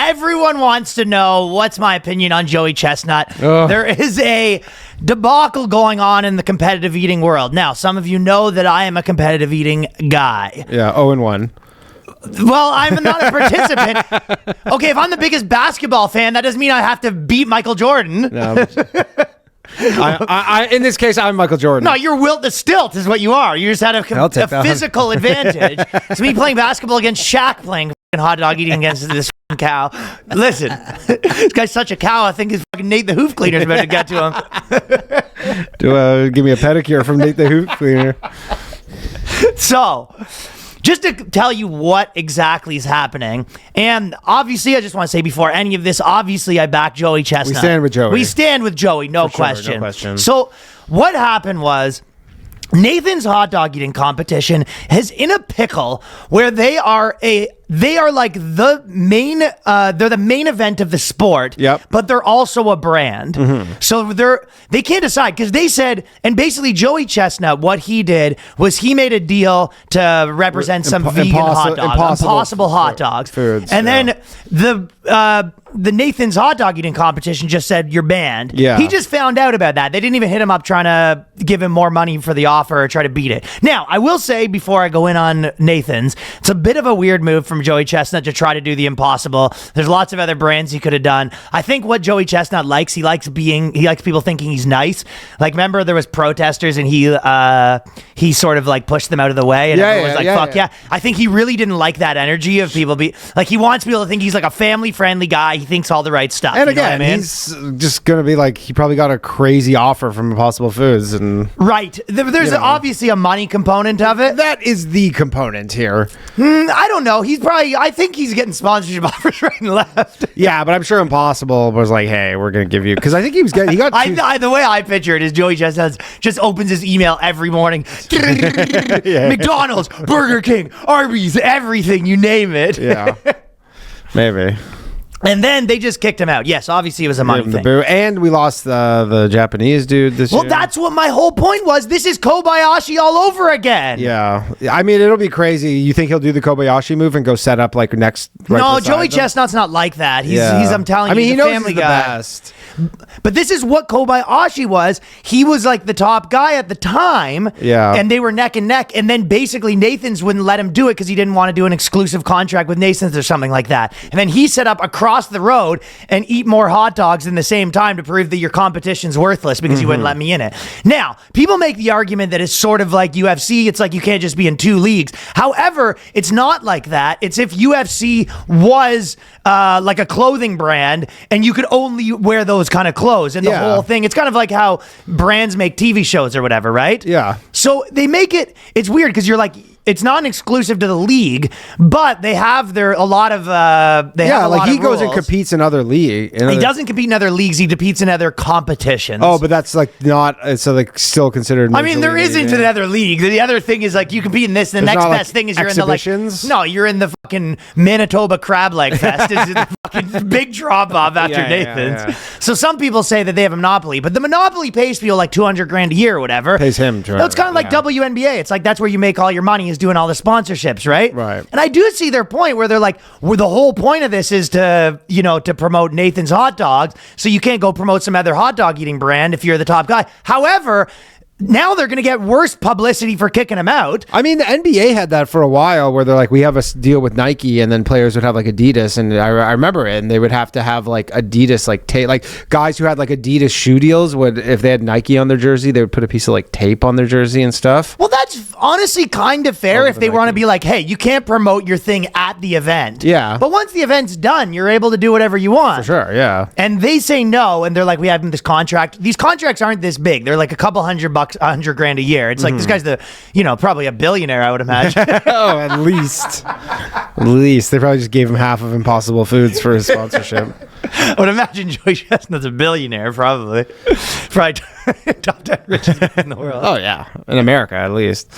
Everyone wants to know what's my opinion on Joey Chestnut. Ugh. There is a debacle going on in the competitive eating world. Now, some of you know that I am a competitive eating guy. Yeah, 0-1. Well, I'm not a participant. Okay, if I'm the biggest basketball fan, that doesn't mean I have to beat Michael Jordan. No. In this case, I'm Michael Jordan. No, you're Wilt the Stilt is what you are. You just had a physical advantage. It's me playing basketball against Shaq playing hot dog eating against this cow. Listen, this guy's such a cow. I think his fucking Nate the Hoof Cleaner's about to get to him. Give me a pedicure from Nate the Hoof Cleaner. So, just to tell you what exactly is happening, and obviously I just want to say before any of this, obviously I back Joey Chestnut. We stand with Joey. We stand with Joey, no For sure, question. no question. So what happened was Nathan's hot dog eating competition is in a pickle where they are like the main they're the main event of the sport. Yep. But they're also a brand. So they can't decide because they said, and basically Joey Chestnut, what he did was he made a deal to represent some vegan hot dogs, impossible hot dogs. Feuds, and then the Nathan's hot dog eating competition just said you're banned. Yeah. He just found out about that. They didn't even hit him up trying to give him more money for the offer or try to beat it. Now, I will say before I go in on Nathan's, it's a bit of a weird move from Joey Chestnut to try to do the impossible. There's lots of other brands he could have done. I think what Joey Chestnut likes, he likes people thinking he's nice. Like, remember there was protesters and he sort of like pushed them out of the way and everyone was like, fuck yeah. I think he really didn't like that energy of people he wants people to think he's like a family friendly guy. He thinks all the right stuff. And you know again, what I mean? he's just going to be like, he probably got a crazy offer from Impossible Foods. And Right. There's obviously a money component of it. that is the component here. I don't know. I think he's getting sponsorship offers right and left. Yeah, but I'm sure Impossible was like, hey, we're going to give you, because I think he got the way I picture it is Joey Chestnut just opens his email every morning. McDonald's, Burger King, Arby's, everything, you name it. Yeah. Maybe. And then they just kicked him out. Yes, obviously it was a money thing. And we lost the Japanese dude this year. Well, that's what my whole point was. This is Kobayashi all over again. Yeah. I mean, it'll be crazy. You think he'll do the Kobayashi move and go set up like next? No, Joey Chestnut's not like that. He's I'm telling you, he's a knows family he's the guy. best. But this is what Kobayashi was. He was like the top guy at the time. Yeah. And they were neck and neck. And then basically Nathan's wouldn't let him do it because he didn't want to do an exclusive contract with Nathan's or something like that. And then he set up across the road and eat more hot dogs in the same time to prove that your competition's worthless because you wouldn't let me in it. Now, people make the argument that it's sort of like UFC. It's like you can't just be in two leagues. However, it's not like that. It's if UFC was like a clothing brand and you could only wear those kind of clothes and the whole thing. It's kind of like how brands make TV shows or whatever, right? Yeah. So they make it's weird because you're like, it's not an exclusive to the league, but they have a lot of he goes and competes in other leagues. He doesn't compete in other leagues. He competes in other competitions. Oh, but that's like not so like still considered. I mean, there isn't another league. The other thing is like you compete in this. And the next best thing is you're in the you're in the fucking Manitoba Crab Leg Fest. It's the fucking big drop off after Nathan's. Yeah. So some people say that they have a monopoly, but the monopoly pays people like $200,000 a year or whatever. Pays him. It's kind of like WNBA. It's like that's where you make all your money is doing all the sponsorships, right? Right. And I do see their point where they're like, well, the whole point of this is to promote Nathan's hot dogs, so you can't go promote some other hot dog eating brand if you're the top guy. However, now they're going to get worse publicity for kicking him out. I mean, the NBA had that for a while where they're like, we have a deal with Nike, and then players would have like Adidas, and I remember it, and they would have to have like Adidas, like guys who had like Adidas shoe deals would, if they had Nike on their jersey, they would put a piece of like tape on their jersey and stuff. Well, that's honestly kind of fair if they want to be like, hey, you can't promote your thing at the event. Yeah. But once the event's done, you're able to do whatever you want. For sure, yeah. And they say no, and they're like, we have this contract. These contracts aren't this big. They're like a couple $100,000 a year. It's like this guy's probably a billionaire, I would imagine. Oh, at least. They probably just gave him half of Impossible Foods for his sponsorship. I would imagine Joey Chestnut's a billionaire, probably. Probably top 10 richest man in the world. Oh, yeah. In America, at least.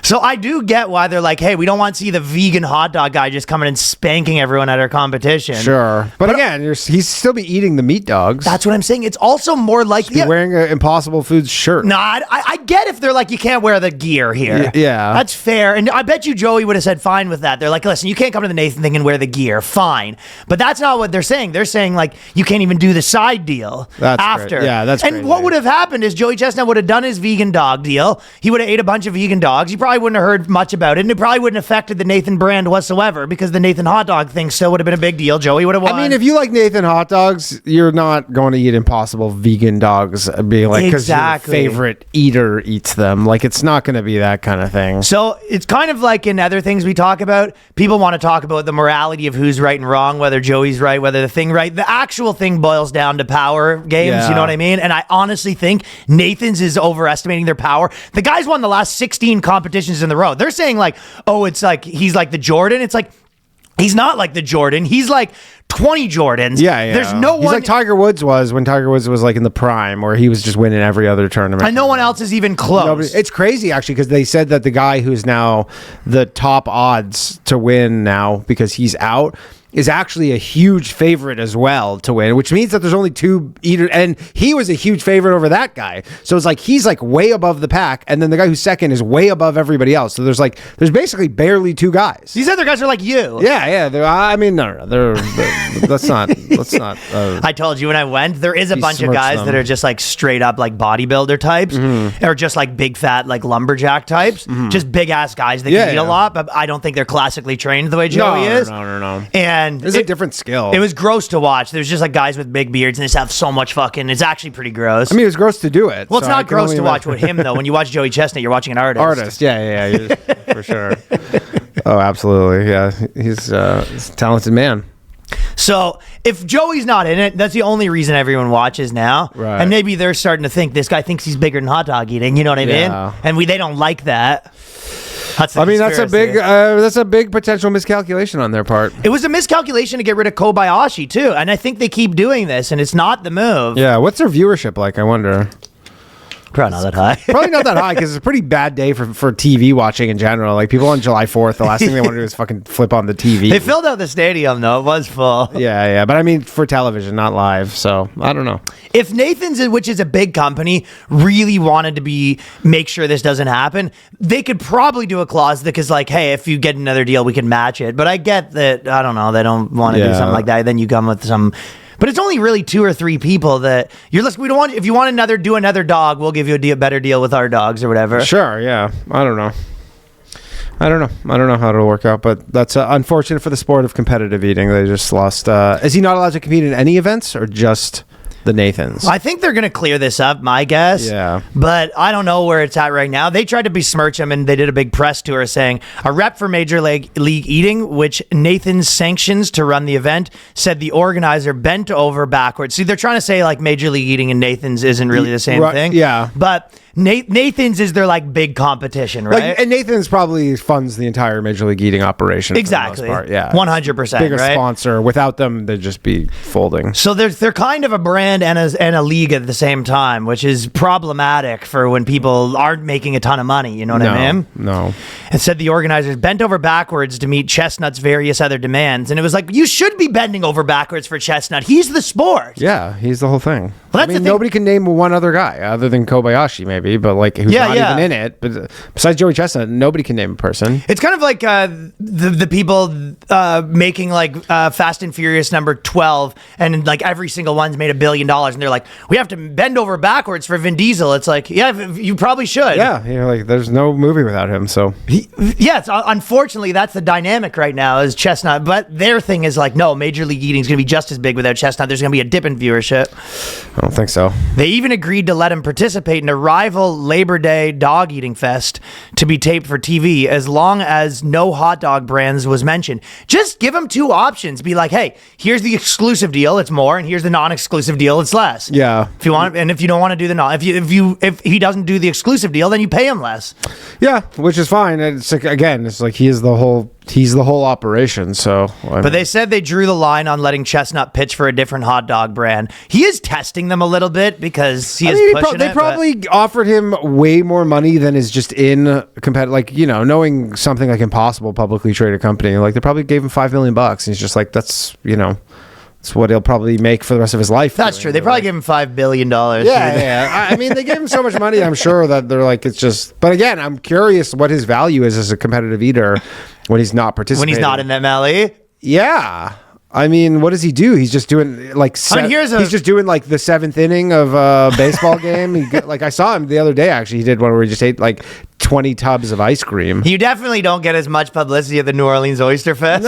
So I do get why they're like, hey, we don't want to see the vegan hot dog guy just coming and spanking everyone at our competition. Sure. But again, he's still be eating the meat dogs. That's what I'm saying. It's also more like Be wearing an Impossible Foods shirt. No, I get if they're like, you can't wear the gear here. Yeah. That's fair. And I bet you Joey would have said fine with that. They're like, listen, you can't come to the Nathan thing and wear the gear. Fine. But that's not what they're saying. They're saying like, you can't even do the side deal after. Great. Yeah, that's And crazy. what would have happened is Joey Chestnut would have done his vegan dog deal. He would have ate a bunch of vegan dogs. He probably wouldn't have heard much about it. And it probably wouldn't have affected the Nathan brand whatsoever because the Nathan hot dog thing still would have been a big deal. Joey would have won. I mean, if you like Nathan hot dogs, you're not going to eat Impossible vegan dogs, being like, because your favorite eater eats them. Like, it's not going to be that kind of thing. So it's kind of like in other things we talk about, people want to talk about the morality of who's right and wrong, whether Joey's right, whether the thing right. The actual thing boils down to power games, you know what I mean? And I honestly think Nathan's is overestimating their power. The guy's won the last 16 competitions in the row. They're saying like, oh, it's like he's like the Jordan. It's like, he's not like the Jordan. He's like 20 Jordans. Yeah. There's no one. He's like Tiger Woods was when Tiger Woods was like in the prime, where he was just winning every other tournament. And no one else is even close. It's crazy, actually, because they said that the guy who's now the top odds to win now because he's out is actually a huge favorite as well to win, which means that there's only two eaters, and he was a huge favorite over that guy. So it's like he's like way above the pack, and then the guy who's second is way above everybody else. So there's basically barely two guys. These other guys are like you. Yeah. I mean, no. Let's not. I told you when I went, there is a bunch of guys that are just like straight up like bodybuilder types, or just like big fat like lumberjack types, just big ass guys that can eat a lot. But I don't think they're classically trained the way Joey is. No. And it's a different skill. It was gross to watch. There's just like guys with big beards and they just have so much fucking. It's actually pretty gross. I mean, it was gross to do it. Well, it's not gross to watch with him though. When you watch Joey Chestnut, you're watching an artist. Yeah, for sure. Oh, absolutely. Yeah, he's a talented man. So if Joey's not in it, that's the only reason everyone watches now. Right. And maybe they're starting to think this guy thinks he's bigger than hot dog eating. You know what I mean? And they don't like that. That's a big potential miscalculation on their part. It was a miscalculation to get rid of Kobayashi too, and I think they keep doing this, and it's not the move. Yeah, what's their viewership like? I wonder. Probably not that high. Probably not that high because it's a pretty bad day for TV watching in general. Like people on July 4th, the last thing they want to do is fucking flip on the TV. They filled out the stadium though; it was full. Yeah, but I mean for television, not live. So I don't know. If Nathan's, which is a big company, really wanted to make sure this doesn't happen, they could probably do a clause that is like, hey, if you get another deal, we can match it. But I get that. I don't know. They don't want to do something like that. Then you come with some. But it's only really 2 or 3 people that you're listening. We don't want. If you want do another dog, we'll give you a better deal with our dogs or whatever. Sure. Yeah. I don't know how it'll work out, but that's unfortunate for the sport of competitive eating. They just lost. Is he not allowed to compete in any events or just the Nathans? I think they're going to clear this up, my guess. Yeah. But I don't know where it's at right now. They tried to besmirch him, and they did a big press tour saying a rep for Major League Eating, which Nathan sanctions to run the event, said the organizer bent over backwards. See, they're trying to say like Major League Eating and Nathan's isn't really the same thing. Yeah. But Nathan's is their like big competition, right? And Nathan's probably funds the entire Major League Eating operation. Exactly. For the most part. Yeah. 100%. Bigger right? sponsor. Without them, they'd just be folding. So they're kind of a brand and a league at the same time, which is problematic for when people aren't making a ton of money. You know what I mean? No. And said the organizers bent over backwards to meet Chestnut's various other demands. And it was like, you should be bending over backwards for Chestnut. He's the sport. Yeah, he's the whole thing. Well, I mean, nobody can name one other guy other than Kobayashi, maybe, but like who's not even in it. But besides Joey Chestnut, nobody can name a person. It's kind of like the people making like Fast and Furious number 12, and like every single one's made $1 billion, and they're like, we have to bend over backwards for Vin Diesel. It's like, yeah, you probably should. Yeah, like there's no movie without him. So unfortunately, that's the dynamic right now is Chestnut. But their thing is like, no, Major League Eating is going to be just as big without Chestnut. There's going to be a dip in viewership. I don't think so. They even agreed to let him participate in a rival Labor Day dog eating fest to be taped for TV as long as no hot dog brands was mentioned. Just give him 2 options. Be like, hey, here's the exclusive deal. It's more. And here's the non-exclusive deal. deal, it's less. Yeah. If you want, and if you don't want to do the if he doesn't do the exclusive deal, then you pay him less. Yeah, which is fine. It's like, again, it's like he's the whole operation. So, but they said they drew the line on letting Chestnut pitch for a different hot dog brand. He is testing them a little bit because he is pushing they probably offered him way more money than is just in competitive. Like, you know, knowing something like Impossible, publicly traded company, like they probably gave him $5 million, and he's just like, that's, you know, it's what he'll probably make for the rest of his life. That's true. They probably gave him $5 billion. Yeah. I mean, they gave him so much money, I'm sure that they're like, it's just, but again, I'm curious what his value is as a competitive eater when he's not participating. When he's not in the MLE? Yeah. I mean, what does he do? He's just doing like he's just doing like the 7th inning of a baseball game. Like I saw him the other day. Actually, he did one where he just ate like 20 tubs of ice cream. You definitely don't get as much publicity at the New Orleans Oyster Fest.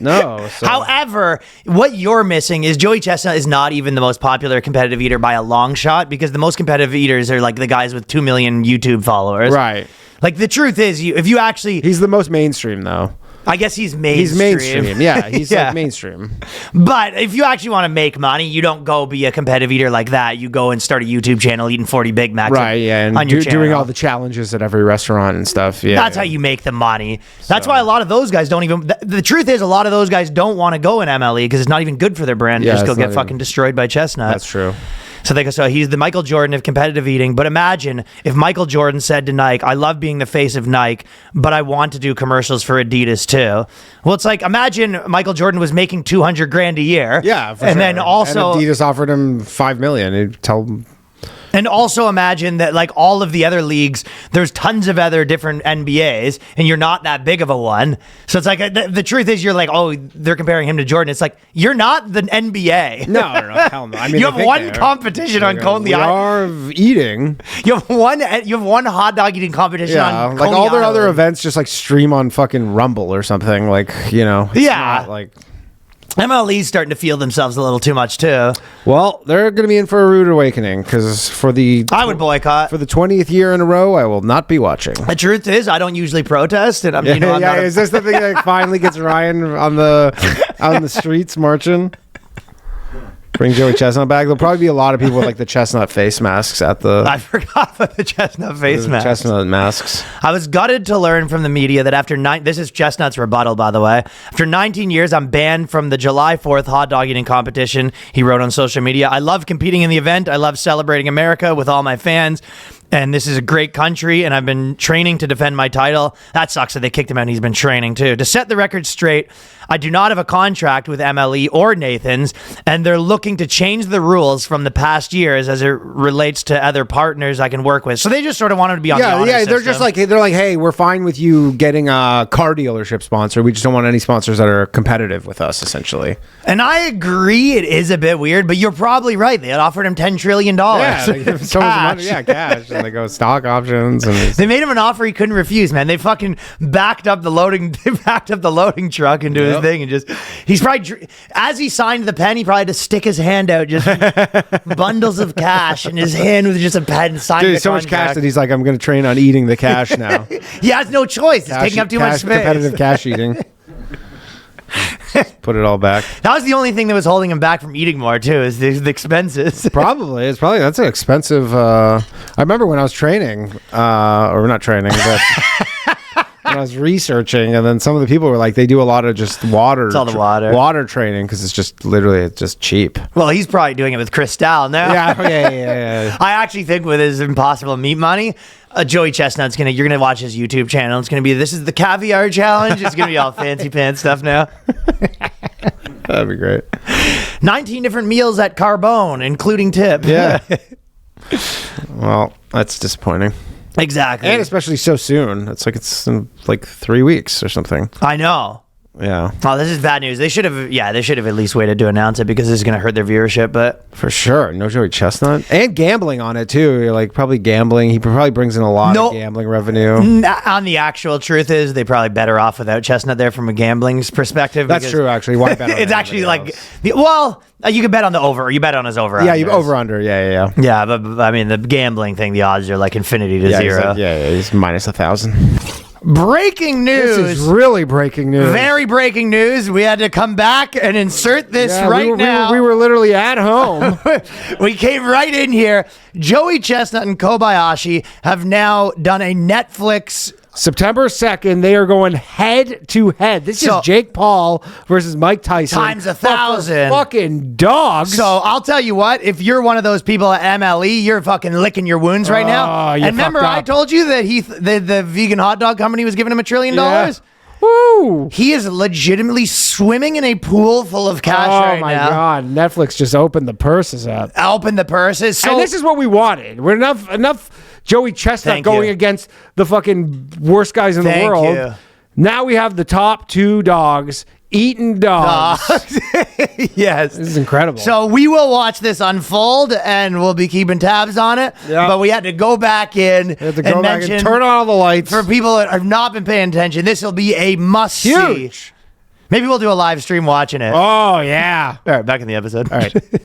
No. So. However, what you're missing is Joey Chestnut is not even the most popular competitive eater by a long shot, because the most competitive eaters are like the guys with 2 million YouTube followers. Right. Like the truth is, if you actually, he's the most mainstream though. I guess he's mainstream. He's mainstream. Yeah, he's like mainstream. But if you actually want to make money, you don't go be a competitive eater like that. You go and start a YouTube channel eating 40 Big Macs. Right, yeah, and doing all the challenges at every restaurant and stuff. Yeah, that's how you make the money. That's why a lot of those guys don't even. The truth is, a lot of those guys don't want to go in MLE because it's not even good for their brand. Yeah, just go get fucking destroyed by Chestnut. That's true. So he's the Michael Jordan of competitive eating. But imagine if Michael Jordan said to Nike, I love being the face of Nike, but I want to do commercials for Adidas too. Well, it's like, imagine Michael Jordan was making $200,000 a year. Yeah, for and sure. then also and Adidas offered him $5 million. He'd tell him. And also imagine that, like, all of the other leagues, there's tons of other different NBAs, and you're not that big of a one. So it's like, the truth is, you're like, oh, they're comparing him to Jordan. It's like, you're not the NBA. No, hell no. I mean, you have one competition on Coney Island. We are eating. You have one hot dog eating competition on Coney like all their Island. other events just like stream on fucking Rumble or something. Like, you know, it's not like. MLE's starting to feel themselves a little too much too. Well, they're going to be in for a rude awakening because I would boycott for the 20th year in a row. I will not be watching. The truth is, I don't usually protest, and I'm is this the thing that finally gets Ryan out on the streets marching? Bring Joey Chestnut back. There'll probably be a lot of people with like the Chestnut face masks at the. I forgot about the Chestnut face masks. Chestnut masks. I was gutted to learn from the media that after this is Chestnut's rebuttal, by the way. After 19 years, I'm banned from the July 4th hot dog eating competition. He wrote on social media, I love competing in the event. I love celebrating America with all my fans. And this is a great country, and I've been training to defend my title. That sucks that they kicked him out and he's been training too. To set the record straight, I do not have a contract with MLE or Nathan's, and they're looking to change the rules from the past years as it relates to other partners I can work with. So they just sort of wanted to be on the honor system. They're just like, hey, we're fine with you getting a car dealership sponsor. We just don't want any sponsors that are competitive with us, essentially. And I agree it is a bit weird, but you're probably right. They had offered him $10 trillion. Yeah, they give him so much money. Yeah, cash. And they go stock options. And they made him an offer he couldn't refuse, man. They fucking backed up the loading truck into his thing, and just he's probably, as he signed the pen, he probably had to stick his hand out, just bundles of cash in his hand with just a pen signing. Dude, so much cash that he's like, I'm going to train on eating the cash now. He has no choice. It's taking up too much space. Competitive cash eating. Put it all back. That was the only thing that was holding him back from eating more too, is the expenses. Probably. That's an expensive. I remember when I was training, or not training, but when I was researching, and then some of the people were like, they do a lot of just water. It's all the water training, because it's just literally cheap. Well, he's probably doing it with Cristal now. Yeah. I actually think with his Impossible Meat Money, Joey Chestnut's you're gonna watch his YouTube channel. It's gonna be, this is the caviar challenge. It's gonna be all fancy pants stuff now. That'd be great. 19 different meals at Carbone, including tip. Yeah. Well, that's disappointing. Exactly. And especially so soon. It's in like 3 weeks or something. I know. Yeah. Oh, this is bad news. They should have at least waited to announce it, because this is going to hurt their viewership. But for sure, no Joey Chestnut, and gambling on it too. You're like probably gambling. He probably brings in a lot of gambling revenue. On the actual truth is, they probably better off without Chestnut there from a gambling perspective. That's true. Actually, why bet on it's actually like you can bet on the over. You bet on his over. Yeah, you over under. Yeah. Yeah, but I mean the gambling thing, the odds are like infinity to zero. He's minus 1,000. Breaking news. This is really breaking news. Very breaking news. We had to come back and insert this now. We were literally at home. We came right in here. Joey Chestnut and Kobayashi have now done a Netflix. September 2nd, they are going head to head. This is Jake Paul versus Mike Tyson. Times 1,000. Fucking dogs. So I'll tell you what, if you're one of those people at MLE, you're fucking licking your wounds right now. And remember I told you that the vegan hot dog company was giving him $1 trillion? Woo! He is legitimately swimming in a pool full of cash right now. Oh my God. Netflix just opened the purses up. Open the purses. So, and this is what we wanted. We're enough Joey Chestnut going against the fucking worst guys in the world. Now we have the top two dogs eating dogs. Yes. This is incredible. So we will watch this unfold and we'll be keeping tabs on it. Yeah. But we had to go back in and turn on all the lights. For people that have not been paying attention, this will be a must-see. Huge. Maybe we'll do a live stream watching it. Oh, yeah. All right, back in the episode. All right.